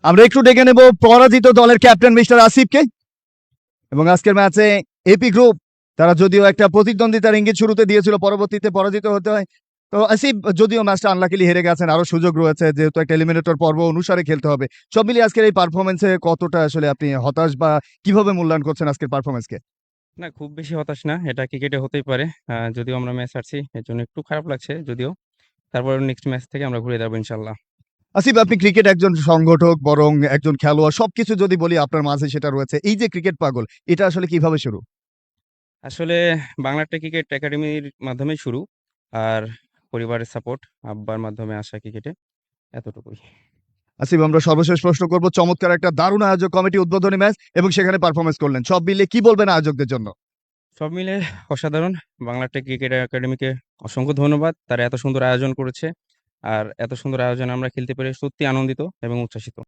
আমরা একটু ডেকে নেব পরাজিত দলের ক্যাপ্টেন মিস্টার আসিফকে। এবং আজকের ম্যাচে এপি গ্রুপ তারা যদিও একটা প্রতিদ্বন্দ্বিতার ইঙ্গিত শুরুতে দিয়েছিল, পরবর্তীতে পরাজিত হতে হয়। তো আসিফ যদিও ম্যাচটা আনলাকিলি হেরে গেছেন, আরো সুযোগ রয়েছে যেহেতু একটা এলিমিনেটর পর্ব অনুসারে খেলতে হবে। সব মিলিয়ে আজকের এই পারফরমেন্সে কতটা আসলে আপনি হতাশ বা কিভাবে মূল্যায়ন করছেন আজকের পারফরমেন্সকে? না, খুব বেশি হতাশ না। এটা ক্রিকেটে হতেই পারে। যদিও আমরা ম্যাচ হারছি, এর জন্য একটু খারাপ লাগছে যদিও। তারপর নেক্সট ম্যাচ থেকে আমরা ঘুরে দাঁড়াবো ইনশাল্লাহ। আসিফ, আপনি ক্রিকেট একজন সংগঠক বরং একজন খেলোয়াড়, সবকিছু যদি বলি আপনার মাঝে সেটা রয়েছে। এই যে ক্রিকেট পাগল, এটা আসলে কিভাবে শুরু? আসলে বাংলাটা ক্রিকেট একাডেমির মাধ্যমেই শুরু। আর পরিবারের সাপোর্ট, আব্বার মাধ্যমে আসা ক্রিকেটে, এতটুকুই। আসিফ, আমরা সর্বশেষ প্রশ্ন করব। চমৎকার একটা দারুণ আয়োজক কমিটি, উদ্বোধনী ম্যাচ এবং সেখানে পারফরমেন্স করলেন, সব মিলিয়ে কি বলবেন আয়োজকদের জন্য? সব মিলে অসাধারণ। বাংলাটেক ক্রিকেট একাডেমিকে অসংখ্য ধন্যবাদ। তারা এত সুন্দর আয়োজন করেছে। আর এত সুন্দর আয়োজনে আমরা খেলতে পেরে সত্যি আনন্দিত এবং উচ্ছ্বাসিত।